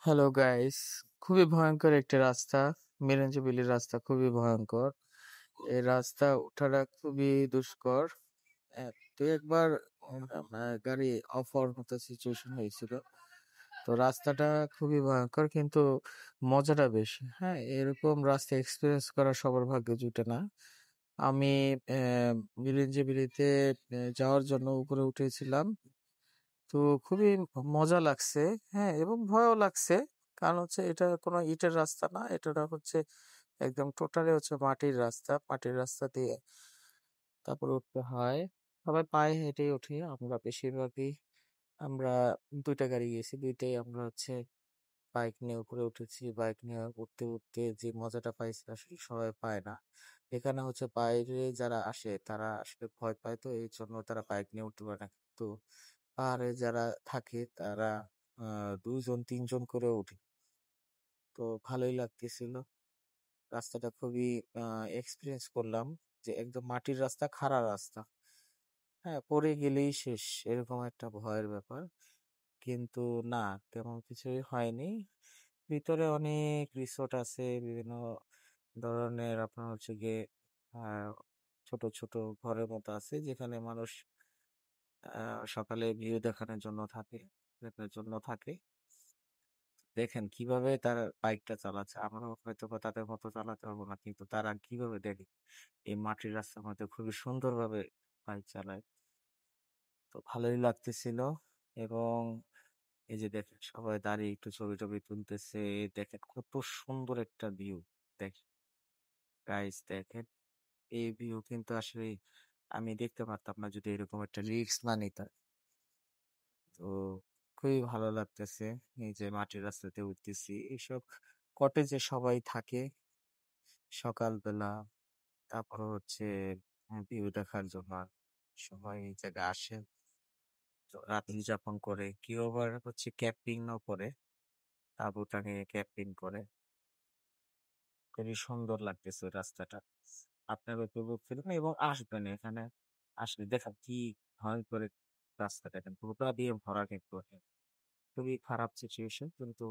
Hello guys, খুবই ভয়ঙ্কর একটি রাস্তা। মিরঞ্জিবিলি রাস্তা খুবই ভয়ঙ্কর। এই রাস্তা ওঠাটা খুবই দুষ্কর। দুই একবার গাড়ি অফ হওয়ার মতো সিচুয়েশন হয়েছিল। তো রাস্তাটা খুবই ভয়ঙ্কর, কিন্তু মজাটা বেশি। হ্যাঁ, এরকম রাস্তা এক্সপিরিয়েন্স করা সবার ভাগ্যে জুটে না। আমি মিরঞ্জিবিলিতে যাওয়ার জন্য উপরে উঠেছিলাম। তো খুবই মজা লাগছে, হ্যাঁ, এবং ভয়ও লাগছে। কারণ হচ্ছে এটা কোনো ইটের রাস্তা না, এটা হচ্ছে একদম টোটালি হচ্ছে মাটির রাস্তা। মাটির রাস্তা দিয়ে তারপরে উঠতে হয়। সবাই পায়ে হেঁটেই উঠি, আমরা বেশিরভাগই। আমরা দুইটা গাড়ি গেছি, দুইটাই আমরা হচ্ছে বাইক নিয়ে উপরে উঠেছি। বাইক নিয়ে উঠতে উঠতে যে মজাটা পাইছি আসলে সবাই পায় না। এখানে হচ্ছে বাইরে যারা আসে তারা আসলে ভয় পায়, তো এই জন্য তারা বাইক নিয়ে উঠতে পারে না। কিন্তু পাহাড়ে যারা থাকে তারা ২ জন ৩ জন করে উঠে। তো ভালোই লাগতেছিল। রাস্তাটা খুবই এক্সপেরিয়েন্স করলাম যে একদম মাটির রাস্তা, খাড়া রাস্তা। হ্যাঁ, পড়ে গেলেই শেষ, এরকম একটা ভয়ের ব্যাপার। কিন্তু না, তেমন কিছুই হয়নি। ভিতরে অনেক রিসোর্ট আছে, বিভিন্ন ধরনের আপনার হচ্ছে গিয়ে আ ছোট, ছোট ঘরের মতো আছে যেখানে মানুষ সকালে ভিউ দেখানোর জন্য থাকে, দেখার জন্য থাকে। দেখেন কিভাবে তারা বাইকটা চালাচ্ছে। আমরাও হয়তোবা তাদের মতো চালাতে পারবো না। কিন্তু তারা কিভাবে দেখেন এই মাটির রাস্তার মধ্যে খুবই সুন্দরভাবে বাইক চালায়। তো ভালোই লাগতেছিল। এবং এই যে দেখেন সবাই দাঁড়িয়ে একটু ছবি-টবি তুলতেছে। দেখেন কত সুন্দর একটা ভিউ। দেখেন গাইস, দেখেন এই ভিউ কিন্তু আসলে আমি দেখতে পারতাম না যদি এরকম একটা রিস্ক না নিতাম। তো খুবই ভালো লাগতেছে। এই যে মাটির রাস্তাতে উঠতেছি। এইসব কটেজে সবাই থাকে সকালবেলা। তারপর হচ্ছে ভিউ দেখার জন্য সবাই এই জায়গায় আসে। তো রাত উদযাপন করে। কেউ আবার হচ্ছে ক্যাম্পিং ও করে। তাঁবু টাঙিয়ে ক্যাম্পিং করে। খুবই সুন্দর লাগতেছে ওই রাস্তাটা। আপনারা উপভোগ করবেন এবং আসবেন এখানে। আসলে দেখেন কি ভয়ংকর রাস্তা, দেখেন গোটা দিয়ে ভরা কিন্তু। খুবই খারাপ সিচুয়েশন, কিন্তু